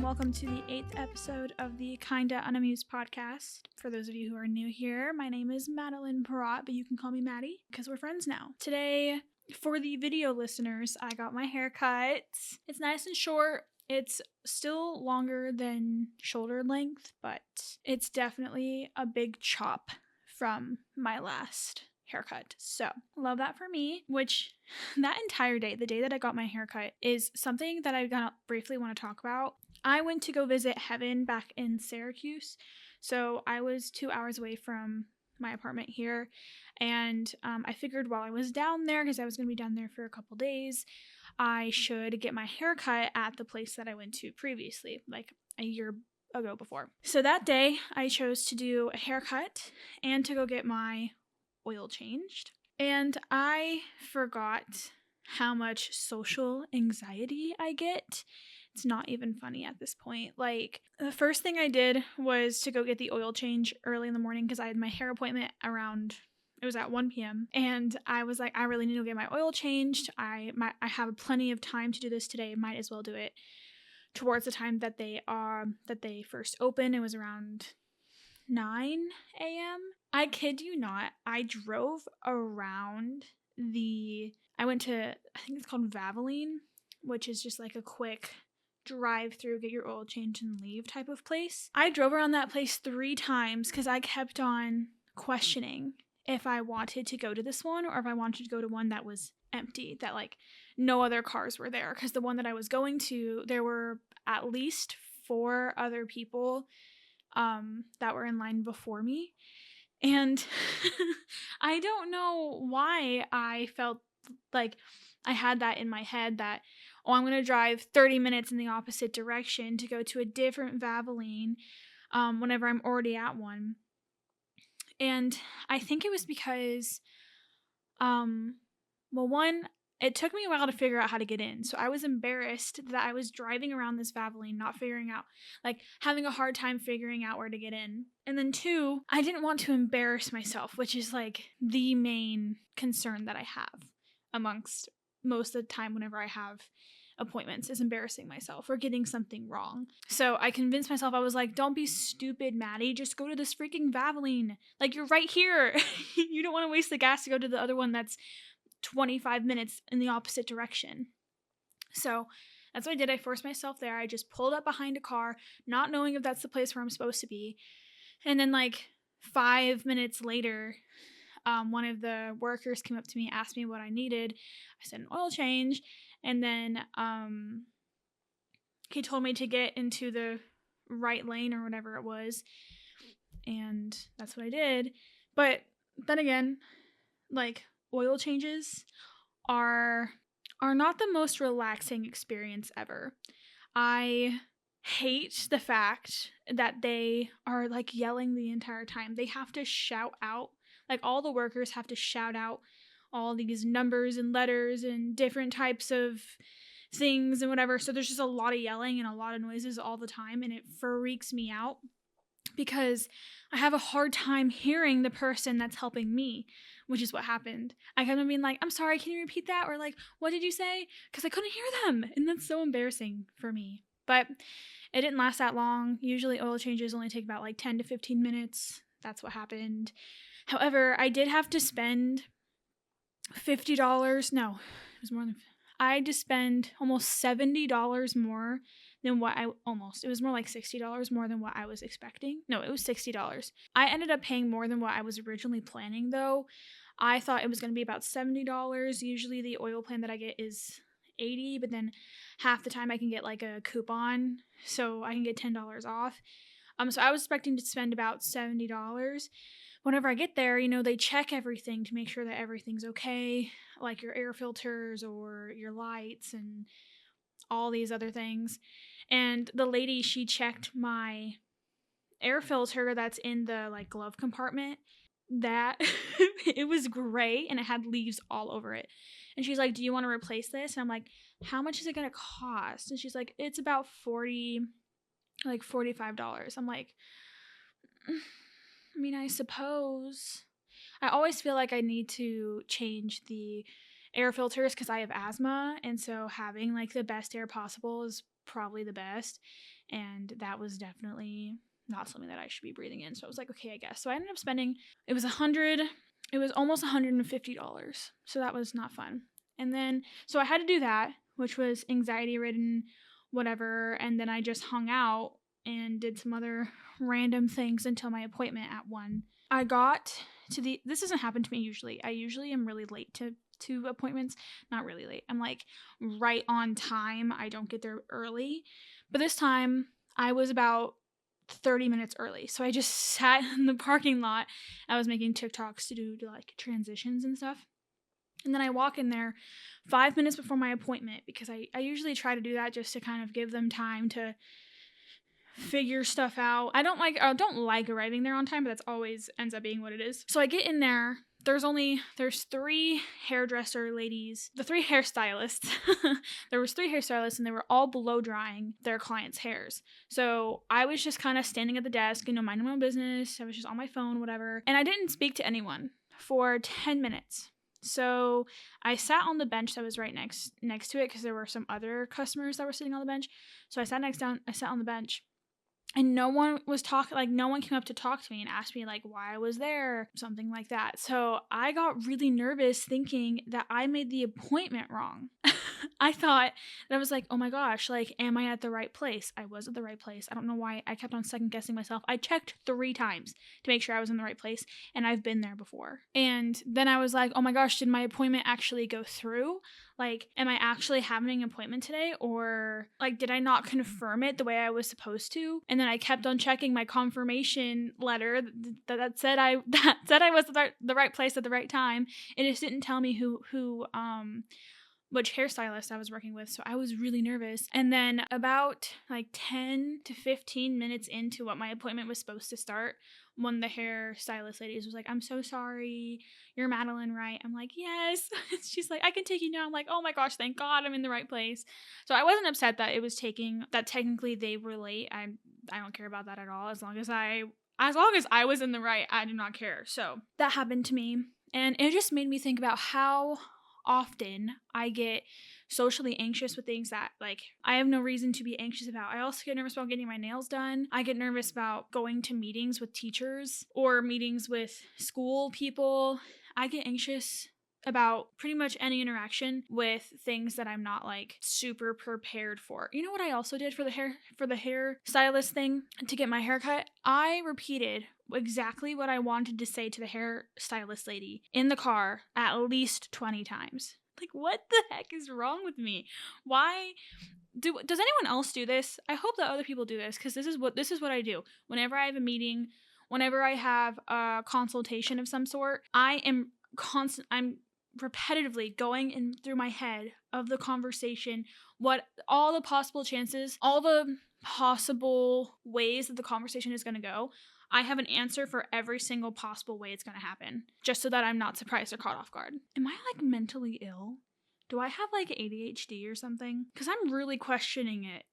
welcome to the 8th episode of the Kinda Unamused podcast. For those of you who are new here, my name is Madeline Perrott, but you can call me Maddie because we're friends now. Today, for the video listeners, I got my hair cut. It's nice and short. It's still longer than shoulder length, but it's definitely a big chop from my last haircut. So, love that for me, which that entire day, the day that I got my haircut, is something that I gonna briefly want to talk about. I went to go visit Heaven back in Syracuse. So, I was 2 hours away from my apartment here, and I figured while I was down there, because I was going to be down there for a couple days, I should get my haircut at the place that I went to previously, like a year ago before. So that day, I chose to do a haircut and to go get my oil changed. And I forgot how much social anxiety I get. It's not even funny at this point. Like, the first thing I did was to go get the oil change early in the morning because I had my hair appointment it was at 1 p.m. And I was like, I really need to get my oil changed. I have plenty of time to do this today. Might as well do it towards the time that they first opened. It was around 9 a.m. I kid you not. I drove around I went to, I think it's called Valvoline, which is just like a quick drive through, get your oil change and leave type of place. I drove around that place 3 times because I kept on questioning if I wanted to go to this one or if I wanted to go to one that was empty, that like no other cars were there. Because the one that I was going to, there were at least 4 other people that were in line before me. And I don't know why I felt like I had that in my head that, oh, I'm going to drive 30 minutes in the opposite direction to go to a different Valvoline whenever I'm already at one. And I think it was because, one, it took me a while to figure out how to get in. So I was embarrassed that I was driving around this Valvoline, not figuring out, like having a hard time figuring out where to get in. And then 2, I didn't want to embarrass myself, which is like the main concern that I have amongst most of the time whenever I have appointments, is embarrassing myself or getting something wrong. So I convinced myself, I was like, don't be stupid, Maddie. Just go to this freaking Valvoline. Like, you're right here. You don't want to waste the gas to go to the other one that's 25 minutes in the opposite direction. So that's what I did. I forced myself there. I just pulled up behind a car, not knowing if that's the place where I'm supposed to be. And then like 5 minutes later, one of the workers came up to me, asked me what I needed. I said an oil change. And then he told me to get into the right lane or whatever it was. And that's what I did. But then again, like, oil changes are not the most relaxing experience ever. I hate the fact that they are like yelling the entire time. They have to shout out, like all the workers have to shout out all these numbers and letters and different types of things and whatever. So there's just a lot of yelling and a lot of noises all the time, and it freaks me out because I have a hard time hearing the person that's helping me, which is what happened. I kept on being like, I'm sorry, can you repeat that? Or like, what did you say? Because I couldn't hear them. And that's so embarrassing for me. But it didn't last that long. Usually oil changes only take about like 10 to 15 minutes. That's what happened. However, I did have to spend $50. No, it was more than, I had to spend almost $70 more than it was more like $60 more than what I was expecting. No, it was $60. I ended up paying more than what I was originally planning though. I thought it was going to be about $70. Usually the oil plan that I get is $80, but then half the time I can get like a coupon, so I can get $10 off. So I was expecting to spend about $70. Whenever I get there, they check everything to make sure that everything's okay, like your air filters or your lights and all these other things. And the lady, she checked my air filter that's in the like glove compartment. That it was gray and it had leaves all over it. And she's like, do you want to replace this? And I'm like, how much is it going to cost? And she's like, it's about $45. I'm like, I mean, I suppose. I always feel like I need to change the air filters because I have asthma, and so having like the best air possible is probably the best. And that was definitely not something that I should be breathing in. So I was like, okay, I guess. So I ended up spending, it was almost $150. So that was not fun. And then, so I had to do that, which was anxiety ridden, whatever. And then I just hung out and did some other random things until my appointment at 1. I got to this doesn't happen to me usually. I usually am really late to appointments. Not really late. I'm like right on time. I don't get there early. But this time I was about 30 minutes early. So I just sat in the parking lot. I was making TikToks to do like transitions and stuff. And then I walk in there 5 minutes before my appointment, because I usually try to do that just to kind of give them time to figure stuff out. I don't like arriving there on time, but that's always ends up being what it is. So I get in there. There's 3 hairdresser ladies, the 3 hairstylists. There was 3 hairstylists, and they were all blow drying their clients' hairs. So I was just kind of standing at the desk, minding my own business. I was just on my phone, whatever. And I didn't speak to anyone for 10 minutes. So I sat on the bench that was right next to it, because there were some other customers that were sitting on the bench. So I sat on the bench. And no one was talking, no one came up to talk to me and asked me, why I was there, something like that. So I got really nervous thinking that I made the appointment wrong. I thought that I was like, oh my gosh, am I at the right place? I was at the right place. I don't know why I kept on second guessing myself. I checked 3 times to make sure I was in the right place, and I've been there before. And then I was like, oh my gosh, did my appointment actually go through? Am I actually having an appointment today? Or did I not confirm it the way I was supposed to? And then I kept on checking my confirmation letter that said I was at the right place at the right time. It just didn't tell me which hairstylist I was working with. So I was really nervous. And then about 10 to 15 minutes into what my appointment was supposed to start, one of the hairstylist ladies was like, I'm so sorry, you're Madeline, right? I'm like, yes. She's like, I can take you now. I'm like, oh my gosh, thank God I'm in the right place. So I wasn't upset that it was that technically they were late. I don't care about that at all. As long as I was in the right, I do not care. So that happened to me. And it just made me think about how often I get socially anxious with things that I have no reason to be anxious about. I also get nervous about getting my nails done. I get nervous about going to meetings with teachers or meetings with school people. I get anxious about pretty much any interaction with things that I'm not super prepared for. You know what I also did for the hair stylist thing to get my hair cut? I repeated exactly what I wanted to say to the hair stylist lady in the car at least 20 times. What the heck is wrong with me? Why does anyone else do this? I hope that other people do this, because this is what I do. Whenever I have a meeting, whenever I have a consultation of some sort, I'm repetitively going in through my head of the conversation, what all the possible chances, all the possible ways that the conversation is going to go. I have an answer for every single possible way it's going to happen, just so that I'm not surprised or caught off guard. Am I mentally ill? Do I have ADHD or something? Because I'm really questioning it.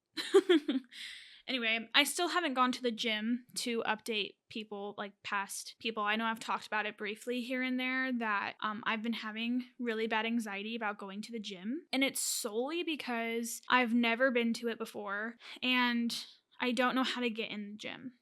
Anyway, I still haven't gone to the gym to update people, past people. I know I've talked about it briefly here and there, that I've been having really bad anxiety about going to the gym. And it's solely because I've never been to it before, and I don't know how to get in the gym.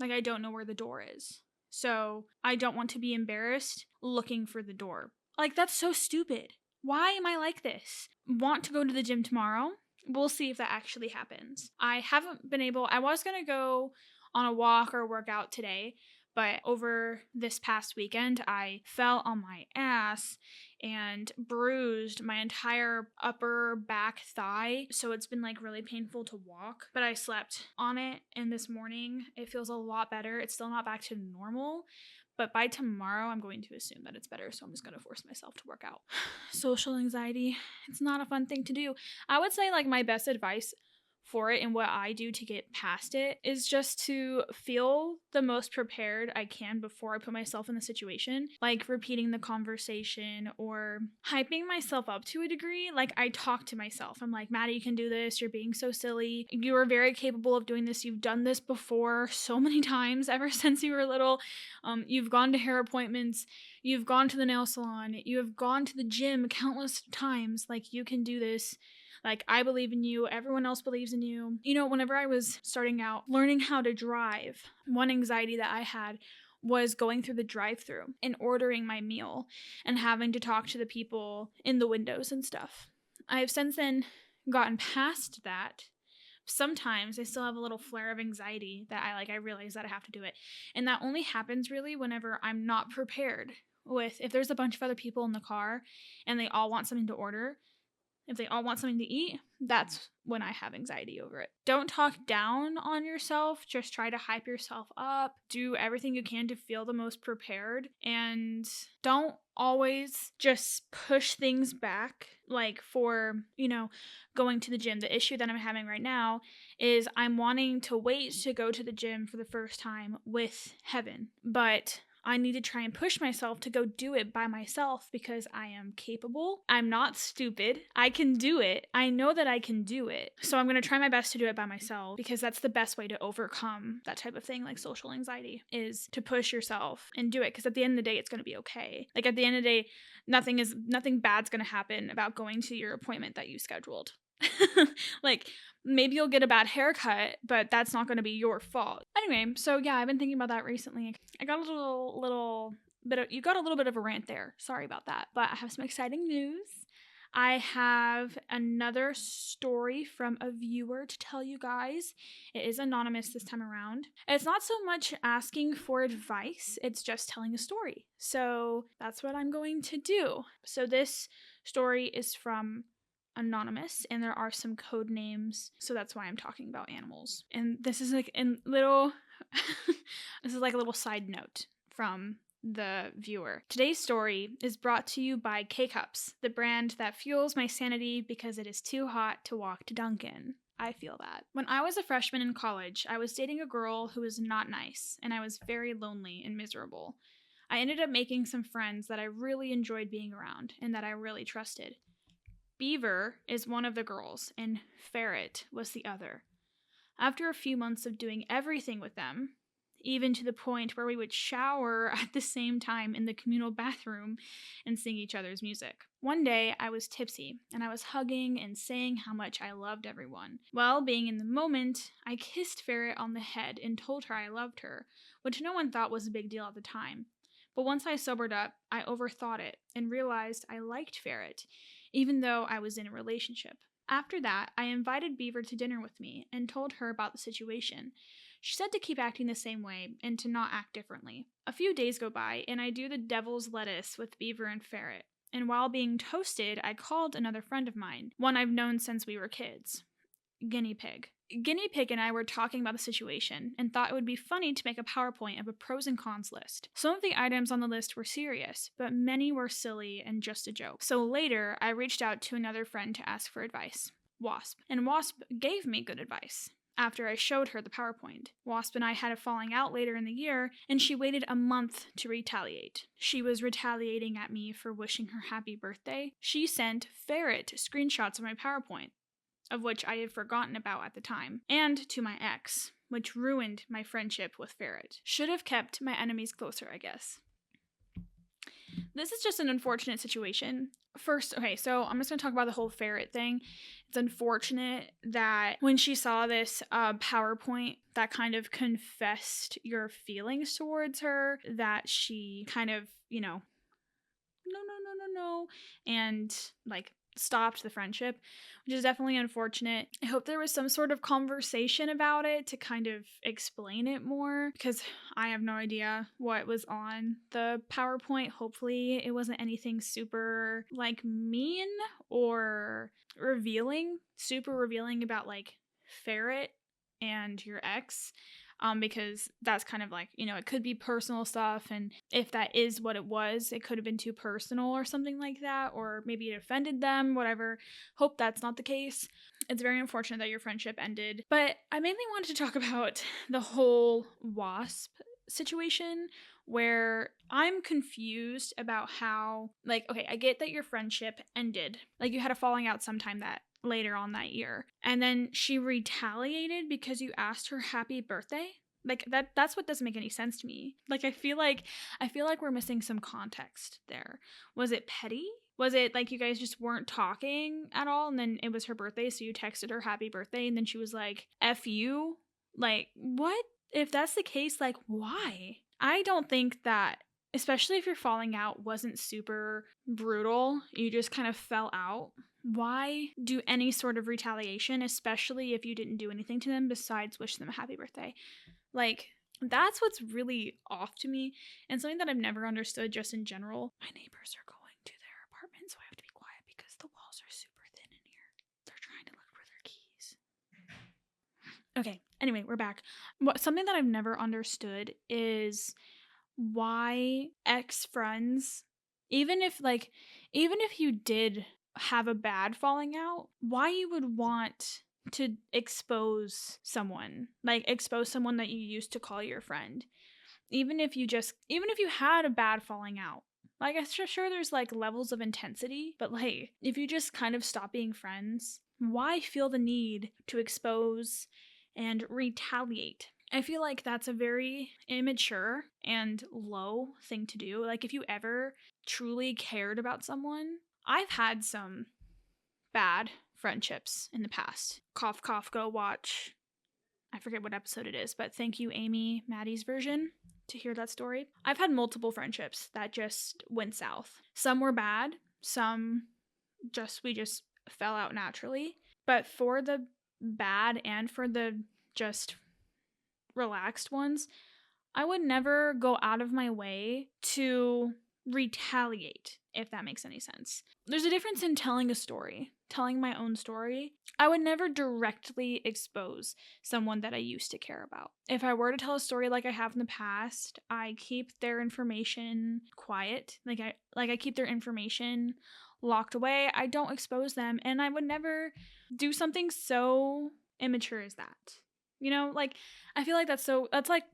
I don't know where the door is. So I don't want to be embarrassed looking for the door. That's so stupid. Why am I like this? Want to go to the gym tomorrow. We'll see if that actually happens. I haven't been able, I was going to go on a walk or workout today, but over this past weekend, I fell on my ass and bruised my entire upper back thigh. So it's been really painful to walk, but I slept on it. And this morning it feels a lot better. It's still not back to normal, but by tomorrow I'm going to assume that it's better. So I'm just going to force myself to work out. Social anxiety. It's not a fun thing to do. I would say my best advice for it and what I do to get past it is just to feel the most prepared I can before I put myself in the situation, repeating the conversation or hyping myself up to a degree. I talk to myself. I'm like, Maddie, you can do this. You're being so silly. You are very capable of doing this. You've done this before so many times ever since you were little. You've gone to hair appointments. You've gone to the nail salon. You have gone to the gym countless times. Like, you can do this. Like, I believe in you. Everyone else believes in you. You know, whenever I was starting out learning how to drive, one anxiety that I had was going through the drive-thru and ordering my meal and having to talk to the people in the windows and stuff. I have since then gotten past that. Sometimes I still have a little flare of anxiety that I realize that I have to do it. And that only happens really whenever I'm not prepared with, if there's a bunch of other people in the car and they all want something to order, if they all want something to eat, that's when I have anxiety over it. Don't talk down on yourself. Just try to hype yourself up. Do everything you can to feel the most prepared. And don't always just push things back. Like for, going to the gym. The issue that I'm having right now is I'm wanting to wait to go to the gym for the first time with Heaven. But I need to try and push myself to go do it by myself because I am capable. I'm not stupid. I can do it. I know that I can do it. So I'm going to try my best to do it by myself because that's the best way to overcome that type of thing, like social anxiety, is to push yourself and do it. Because at the end of the day, it's going to be okay. Like, at the end of the day, nothing bad's going to happen about going to your appointment that you scheduled. Like, maybe you'll get a bad haircut, but that's not going to be your fault. Anyway, so yeah, I've been thinking about that recently. I got you got a little bit of a rant there. Sorry about that. But I have some exciting news. I have another story from a viewer to tell you guys. It is anonymous this time around. It's not so much asking for advice, it's just telling a story. So that's what I'm going to do. So this story is from anonymous, and there are some code names, so that's why I'm talking about animals. And this is like this is like a little side note from the viewer. Today's story is brought to you by K-Cups, the brand that fuels my sanity because it is too hot to walk to Dunkin'. I feel that. When I was a freshman in college, I was dating a girl who was not nice, and I was very lonely and miserable. I ended up making some friends that I really enjoyed being around and that I really trusted. Beaver is one of the girls, and Ferret was the other. After a few months of doing everything with them, even to the point where we would shower at the same time in the communal bathroom and sing each other's music. One day, I was tipsy, and I was hugging and saying how much I loved everyone. Well, being in the moment, I kissed Ferret on the head and told her I loved her, which no one thought was a big deal at the time. But once I sobered up, I overthought it and realized I liked Ferret, even though I was in a relationship. After that, I invited Beaver to dinner with me and told her about the situation. She said to keep acting the same way and to not act differently. A few days go by, and I do the devil's lettuce with Beaver and Ferret. And while being toasted, I called another friend of mine, one I've known since we were kids. Guinea Pig. Guinea Pig and I were talking about the situation and thought it would be funny to make a PowerPoint of a pros and cons list. Some of the items on the list were serious, but many were silly and just a joke. So later, I reached out to another friend to ask for advice, Wasp. And Wasp gave me good advice. After I showed her the PowerPoint, Wasp and I had a falling out later in the year, and she waited a month to retaliate. She was retaliating at me for wishing her happy birthday. She sent Ferret screenshots of my PowerPoint, of which I had forgotten about at the time, and to my ex, which ruined my friendship with Ferret. Should have kept my enemies closer, I guess. This is just an unfortunate situation. First, okay, so I'm just going to talk about the whole Ferret thing. It's unfortunate that when she saw this PowerPoint that kind of confessed your feelings towards her, that she kind of, no, and stopped the friendship, which is definitely unfortunate. I hope there was some sort of conversation about it to kind of explain it more, because I have no idea what was on the PowerPoint. Hopefully it wasn't anything super mean or super revealing about Ferret and your ex. Because that's kind of it could be personal stuff, and if that is what it was, it could have been too personal or something like that, or maybe it offended them, whatever. Hope that's not the case. It's very unfortunate that your friendship ended. But I mainly wanted to talk about the whole Wasp situation, where I'm confused about how, okay, I get that your friendship ended. You had a falling out sometime that later on that year, and then she retaliated because you asked her happy birthday. Like that's what doesn't make any sense to me. Like I feel like we're missing some context there. Was it petty? Was it like you guys just weren't talking at all and then it was her birthday, so you texted her happy birthday and then she was like, F you? Like, what? If that's the case, like, why? I don't think that, especially if your falling out wasn't super brutal, you just kind of fell out. Why do any sort of retaliation, especially if you didn't do anything to them besides wish them a happy birthday? Like, that's what's really off to me, and something that I've never understood just in general. My neighbors are going to their apartment, so I have to be quiet because the walls are super thin in here. They're trying to look for their keys. Okay, anyway, we're back. Something that I've never understood is why ex-friends, even if you did have a bad falling out, why you would want to expose someone that you used to call your friend, even if you had a bad falling out. Like, I'm sure there's like levels of intensity, but like if you just kind of stop being friends, why feel the need to expose and retaliate? I feel like that's a very immature and low thing to do. Like, if you ever truly cared about someone, I've had some bad friendships in the past. Cough, cough, go watch. I forget what episode it is, but thank you, Amy, Maddie's version, to hear that story. I've had multiple friendships that just went south. Some were bad, some we just fell out naturally. But for the bad and for the just relaxed ones, I would never go out of my way to retaliate, if that makes any sense. There's a difference in telling a story, telling my own story. I would never directly expose someone that I used to care about. If I were to tell a story like I have in the past, I keep their information quiet. I keep their information locked away. I don't expose them, and I would never do something so immature as that. You know, like, I feel like that's like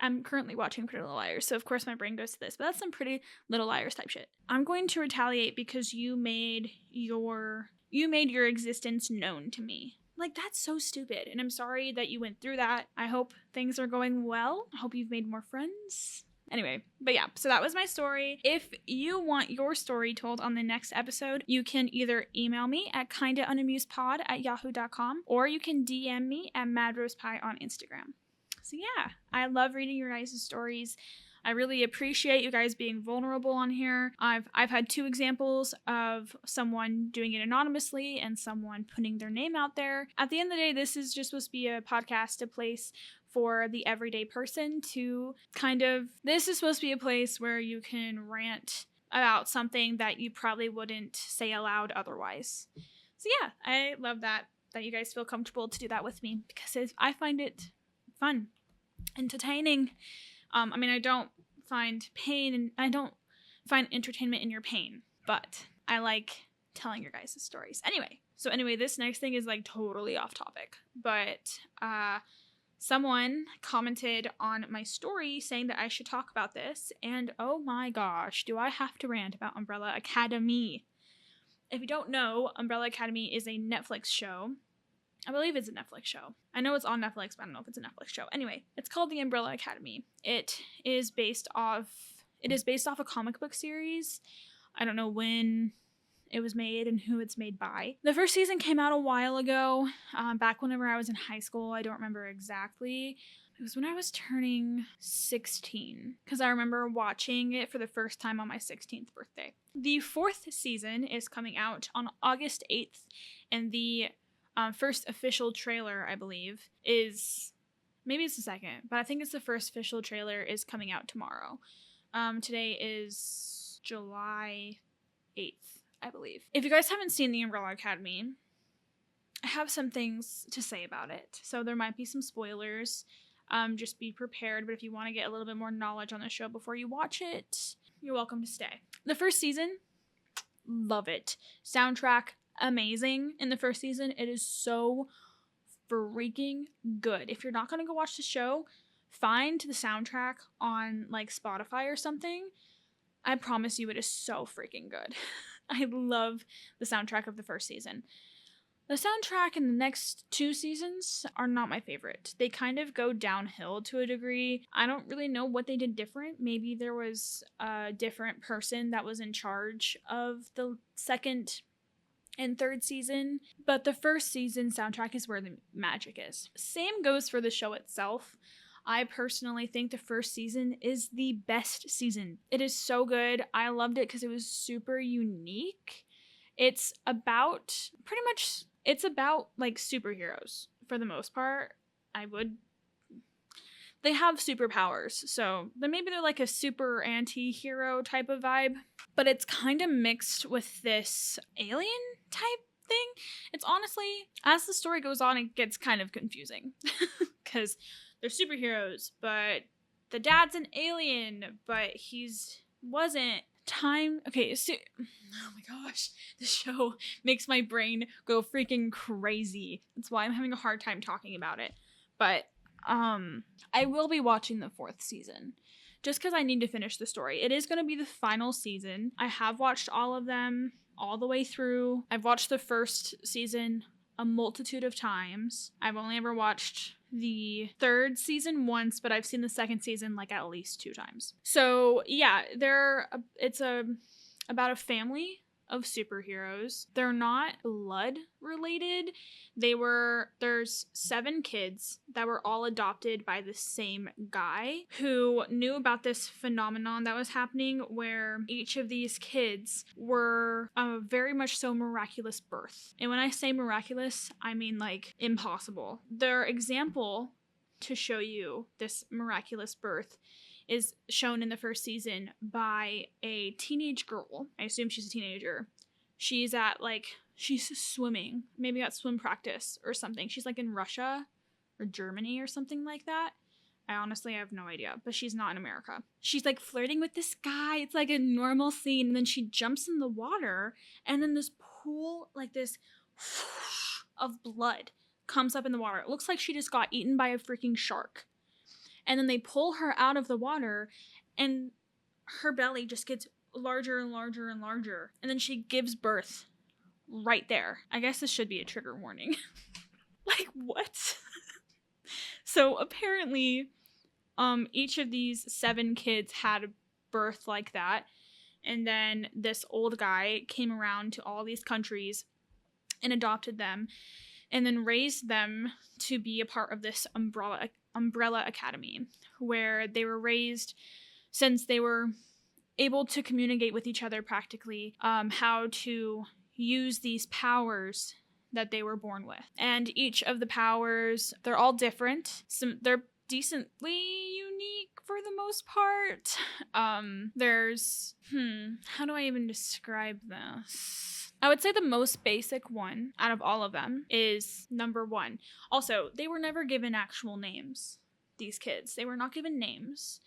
I'm currently watching Pretty Little Liars, so of course my brain goes to this, but that's some Pretty Little Liars type shit. I'm going to retaliate because you made your existence known to me. Like, that's so stupid, and I'm sorry that you went through that. I hope things are going well. I hope you've made more friends. Anyway, but yeah, so that was my story. If you want your story told on the next episode, you can either email me at kindaunamusepod@yahoo.com, or you can DM me at madrosepie on Instagram. So yeah, I love reading your guys' stories. I really appreciate you guys being vulnerable on here. I've had 2 examples of someone doing it anonymously and someone putting their name out there. At the end of the day, this is just supposed to be a podcast, a place for the everyday person to this is supposed to be a place where you can rant about something that you probably wouldn't say aloud otherwise. So yeah, I love that you guys feel comfortable to do that with me, because I find it fun, entertaining. I don't find pain and I don't find entertainment in your pain, but I like telling your guys' stories. Anyway, this next thing is like totally off topic, but someone commented on my story saying that I should talk about this, and oh my gosh, do I have to rant about Umbrella Academy. If you don't know, Umbrella Academy is a Netflix show. I believe it's a Netflix show. I know it's on Netflix, but I don't know if it's a Netflix show. Anyway, it's called The Umbrella Academy. It is based off a comic book series. I don't know when it was made and who it's made by. The first season came out a while ago, back whenever I was in high school. I don't remember exactly. It was when I was turning 16, because I remember watching it for the first time on my 16th birthday. The 4th season is coming out on August 8th, and the first official trailer, I believe, is, maybe it's the second, but I think it's the first official trailer is coming out tomorrow. Today is July 8th, I believe. If you guys haven't seen The Umbrella Academy, I have some things to say about it. So there might be some spoilers. Just be prepared, but if you want to get a little bit more knowledge on the show before you watch it, you're welcome to stay. The first season, love it. Soundtrack, amazing. In the first season, it is so freaking good. If you're not going to go watch the show, find the soundtrack on like Spotify or something. I promise you it is so freaking good. I love the soundtrack of the first season. The soundtrack in the next 2 seasons are not my favorite. They kind of go downhill to a degree. I don't really know what they did different. Maybe there was a different person that was in charge of the second and third season, but the first season soundtrack is where the magic is. Same goes for the show itself. I personally think the first season is the best season. It is so good. I loved it because it was super unique. It's about like superheroes for the most part. They have superpowers, so maybe they're like a super anti-hero type of vibe, but it's kind of mixed with this alien type thing. It's honestly, as the story goes on, it gets kind of confusing because they're superheroes, but the dad's an alien, but wasn't. Okay, so, oh my gosh, this show makes my brain go freaking crazy. That's why I'm having a hard time talking about it. But I will be watching the 4th season just because I need to finish the story. It is going to be the final season. I have watched all of them all the way through. I've watched the first season a multitude of times. I've only ever watched the 3rd season once, but I've seen the 2nd season like at least 2 times. So yeah, it's about a family of superheroes. They're not blood related. There's 7 kids that were all adopted by the same guy who knew about this phenomenon that was happening where each of these kids were very much so miraculous birth. And when I say miraculous, I mean like impossible. Their example to show you this miraculous birth is shown in the first season by a teenage girl. I assume she's a teenager. She's swimming, maybe at swim practice or something. She's like in Russia or Germany or something like that. I honestly have no idea, but she's not in America. She's like flirting with this guy. It's like a normal scene. And then she jumps in the water and then this pool, like this of blood comes up in the water. It looks like she just got eaten by a freaking shark. And then they pull her out of the water and her belly just gets larger and larger and larger. And then she gives birth right there. I guess this should be a trigger warning. Like, what? So apparently, each of these 7 kids had a birth like that. And then this old guy came around to all these countries and adopted them and then raised them to be a part of this umbrella academy where they were raised since they were able to communicate with each other practically, how to use these powers that they were born with. And each of the powers, they're all different. They're decently unique for the most part. There's, how do I even describe this? I would say the most basic one out of all of them is number 1. Also, they were never given actual names, these kids. They were not given names.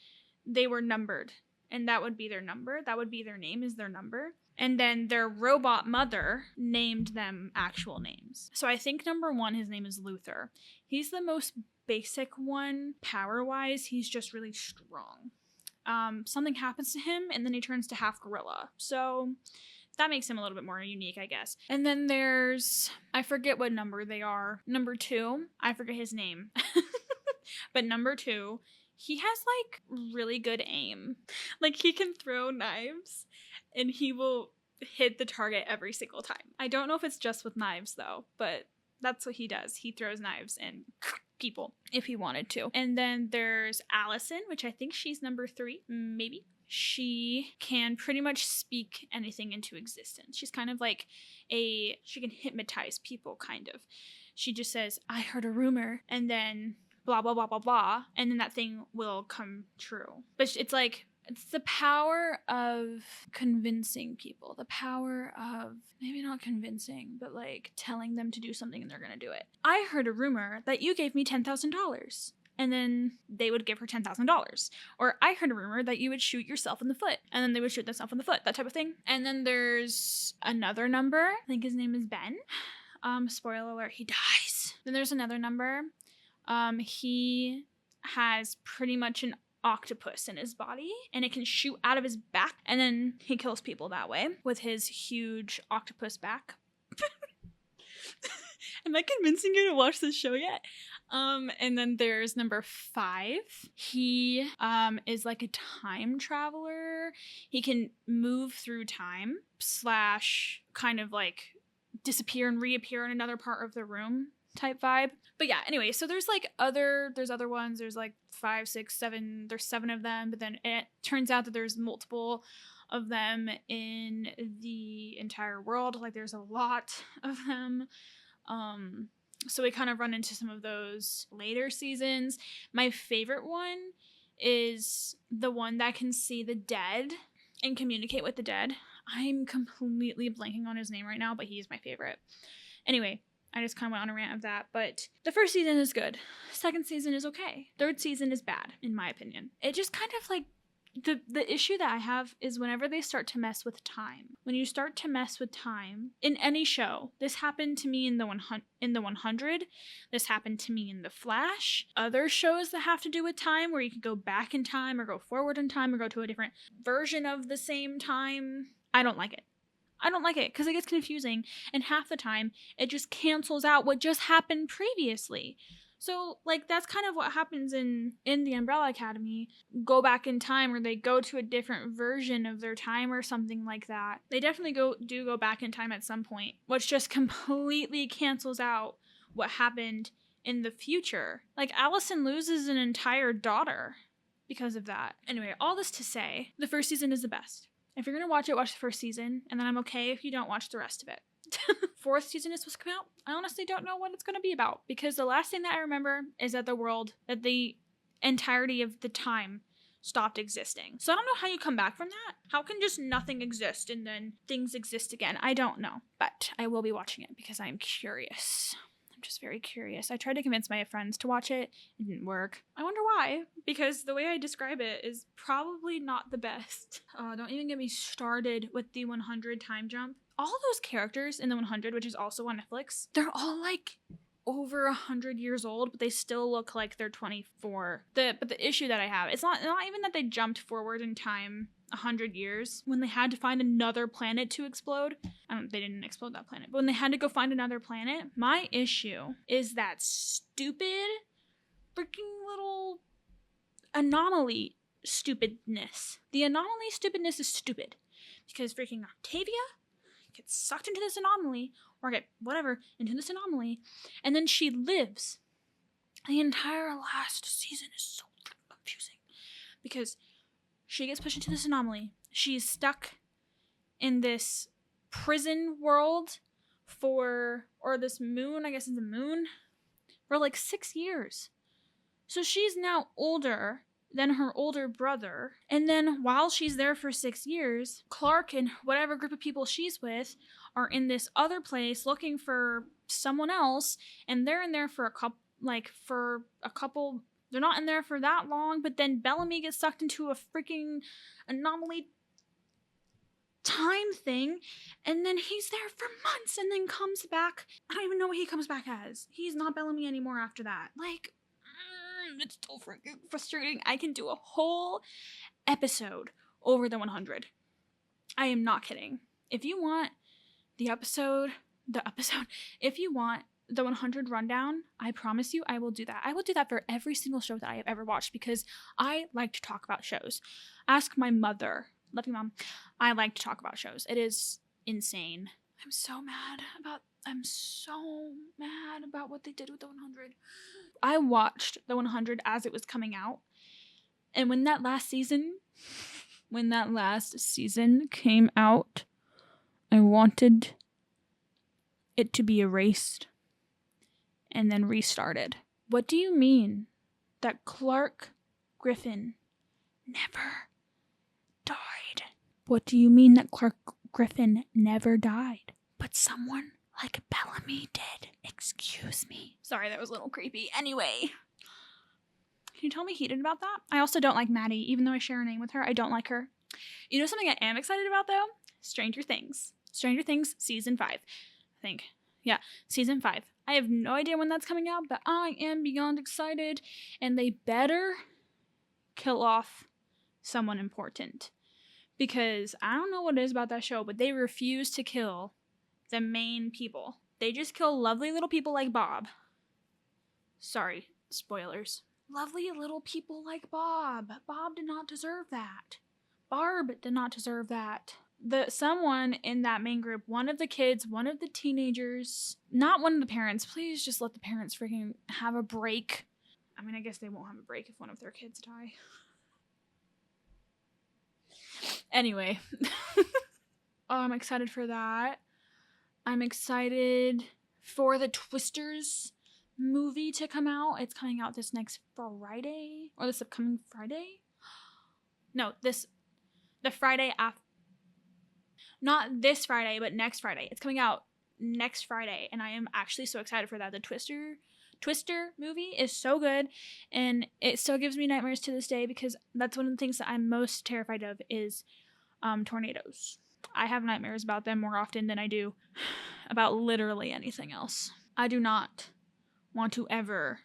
They were numbered, and that would be their number. That would be their name is their number. And then their robot mother named them actual names. So I think number 1, his name is Luther. He's the most basic one. Power-wise, he's just really strong. Something happens to him, and then he turns to half gorilla. So that makes him a little bit more unique, I guess. And then there's, I forget what number they are. Number 2, I forget his name. But number 2, he has like really good aim. Like he can throw knives and he will hit the target every single time. I don't know if it's just with knives though, but that's what he does. He throws knives and people if he wanted to. And then there's Allison, which I think she's number 3, maybe. She can pretty much speak anything into existence. She's kind of like she can hypnotize people, kind of. She just says, I heard a rumor, and then blah, blah, blah, blah, blah, and then that thing will come true. But it's like, it's the power of convincing people. The power of, maybe not convincing, but like telling them to do something and they're gonna do it. I heard a rumor that you gave me $10,000. And then they would give her $10,000. Or I heard a rumor that you would shoot yourself in the foot. And then they would shoot themselves in the foot. That type of thing. And then there's another number. I think his name is Ben. Spoiler alert, he dies. Then there's another number. He has pretty much an octopus in his body. And it can shoot out of his back. And then he kills people that way with his huge octopus back. Am I convincing you to watch this show yet? And then there's number 5. He is like a time traveler. He can move through time / kind of like disappear and reappear in another part of the room type vibe. But yeah, anyway, so there's other ones. There's like 5, 6, 7. There's 7 of them, but then it turns out that there's multiple of them in the entire world. Like there's a lot of them. So we kind of run into some of those later seasons. My favorite one is the one that can see the dead and communicate with the dead. I'm completely blanking on his name right now, but he's my favorite. Anyway, I just kind of went on a rant of that, but the first season is good. Second season is okay. Third season is bad, in my opinion. It just kind of like, the issue that I have is whenever they start to mess with time. When you start to mess with time in any show, this happened to me in the 100. This happened to me in The Flash. Other shows that have to do with time, where you can go back in time or go forward in time or go to a different version of the same time. I don't like it. I don't like it because it gets confusing, and half the time it just cancels out what just happened previously. So, like, that's kind of what happens in the Umbrella Academy. Go back in time, or they go to a different version of their time or something like that. They definitely do go back in time at some point, which just completely cancels out what happened in the future. Like, Allison loses an entire daughter because of that. Anyway, all this to say, the first season is the best. If you're going to watch it, watch the first season, and then I'm okay if you don't watch the rest of it. Fourth season is supposed to come out. I honestly don't know what it's going to be about, because the last thing that I remember is that the entirety of the time stopped existing. So I don't know how you come back from that. How can just nothing exist and then things exist again? I don't know, but I will be watching it because I'm curious. I'm just very curious. I tried to convince my friends to watch it. It didn't work. I wonder why, because the way I describe it is probably not the best. Don't even get me started with the 100 time jump. All those characters in the 100, which is also on Netflix, they're all like over 100 years old, but they still look like they're 24. But the issue that I have, it's not even that they jumped forward in time 100 years when they had to find another planet to explode. They didn't explode that planet, but when they had to go find another planet, my issue is that stupid freaking little anomaly stupidness. The anomaly stupidness is stupid because freaking Octavia gets sucked into this anomaly, or get whatever into this anomaly, and then she lives. The entire last season is so confusing because she gets pushed into this anomaly. She's stuck in this prison world or this moon, I guess it's a moon, for like 6 years. So she's now older than her older brother. And then while she's there for 6 years, Clark and whatever group of people she's with are in this other place looking for someone else, and they're in there for a couple. They're not in there for that long, but then Bellamy gets sucked into a freaking anomaly time thing, and then he's there for months and then comes back. I don't even know what he comes back as. He's not Bellamy anymore after that. Like, it's so freaking frustrating. I can do a whole episode over the 100. I am not kidding. If you want if you want the 100 rundown, I promise you I will do that. I will do that for every single show that I have ever watched because I like to talk about shows. Ask my mother. Love you, Mom. I like to talk about shows. It is insane. I'm so mad about what they did with the 100. I watched the 100 as it was coming out. And when that last season came out, I wanted it to be erased and then restarted. What do you mean that Clark Griffin never died? What do you mean that Clark Griffin never died? But someone like Bellamy did. Excuse me. Sorry, that was a little creepy. Anyway, can you tell me heated about that? I also don't like Maddie, even though I share a name with her. I don't like her. You know something I am excited about, though? Stranger Things. Stranger Things Season 5. I think. Yeah, Season 5. I have no idea when that's coming out, but I am beyond excited. And they better kill off someone important. Because I don't know what it is about that show, but they refuse to kill the main people. They just kill lovely little people like Bob. Sorry, spoilers. Lovely little people like Bob. Bob did not deserve that. Barb did not deserve that. Someone in that main group, one of the kids, one of the teenagers, not one of the parents. Please just let the parents freaking have a break. I mean, I guess they won't have a break if one of their kids die. Anyway. Oh, I'm excited for that. I'm excited for the Twisters movie to come out. It's coming out this next Friday. Or this upcoming Friday? No, the Friday after. Not this Friday, but next Friday. It's coming out next Friday, and I am actually so excited for that. The Twister movie is so good, and it still gives me nightmares to this day because that's one of the things that I'm most terrified of is tornadoes. I have nightmares about them more often than I do about literally anything else. I do not want to ever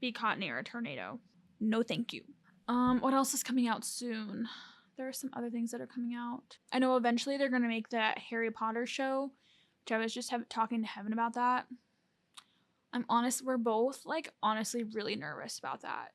be caught near a tornado. No thank you. What else is coming out soon? There are some other things that are coming out. I know eventually they're going to make that Harry Potter show, which I was just talking to Heaven about that. I'm honest, we're both, like, honestly really nervous about that.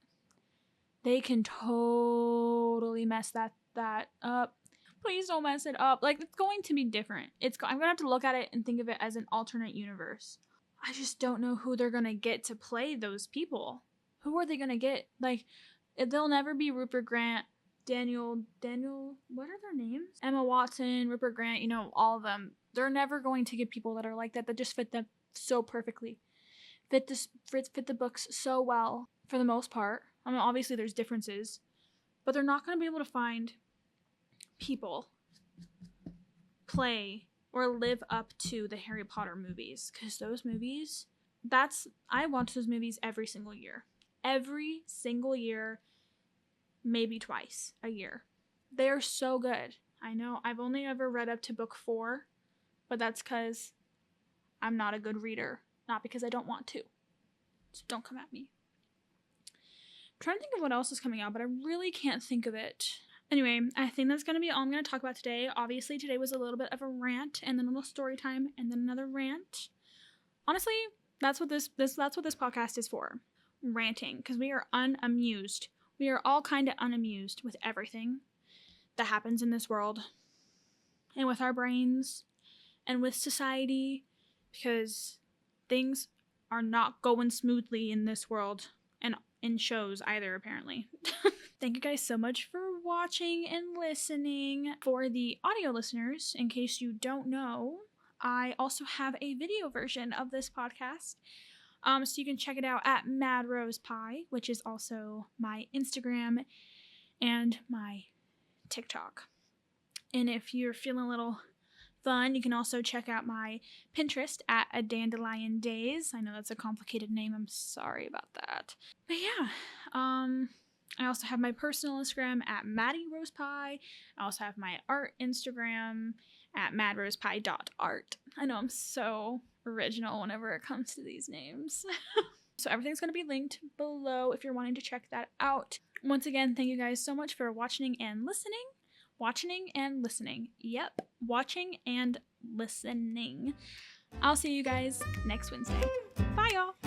They can totally mess that up. Please don't mess it up. Like, it's going to be different. I'm going to have to look at it and think of it as an alternate universe. I just don't know who they're going to get to play those people. Who are they going to get? Like, they'll never be Rupert Grant, Daniel, what are their names? Emma Watson, Rupert Grant, all of them. They're never going to get people that are like that just fit them so perfectly. Fit the books so well, for the most part. I mean, obviously there's differences, but they're not going to be able to find people play or live up to the Harry Potter movies, because those movies, I watch those movies every single year. Every single year. Maybe twice a year. They are so good. I know I've only ever read up to book 4, but that's because I'm not a good reader, not because I don't want to. So don't come at me. I'm trying to think of what else is coming out, but I really can't think of it. Anyway, I think that's going to be all I'm going to talk about today. Obviously, today was a little bit of a rant, and then a little story time, and then another rant. Honestly, that's what this podcast is for. Ranting, because we are unamused. We are all kind of unamused with everything that happens in this world and with our brains and with society, because things are not going smoothly in this world and in shows either, apparently. Thank you guys so much for watching and listening. For the audio listeners, in case you don't know, I also have a video version of this podcast. So you can check it out at Mad Rose Pie, which is also my Instagram and my TikTok. And if you're feeling a little fun, you can also check out my Pinterest at A Dandelion Days. I know that's a complicated name. I'm sorry about that. But yeah, I also have my personal Instagram at Maddie Rose Pie. I also have my art Instagram at madrosepie.art. I know I'm so original whenever it comes to these names. So everything's going to be linked below if you're wanting to check that out. Once again, thank you guys so much for watching and listening. Yep, watching and listening. I'll see you guys next Wednesday. Bye, y'all.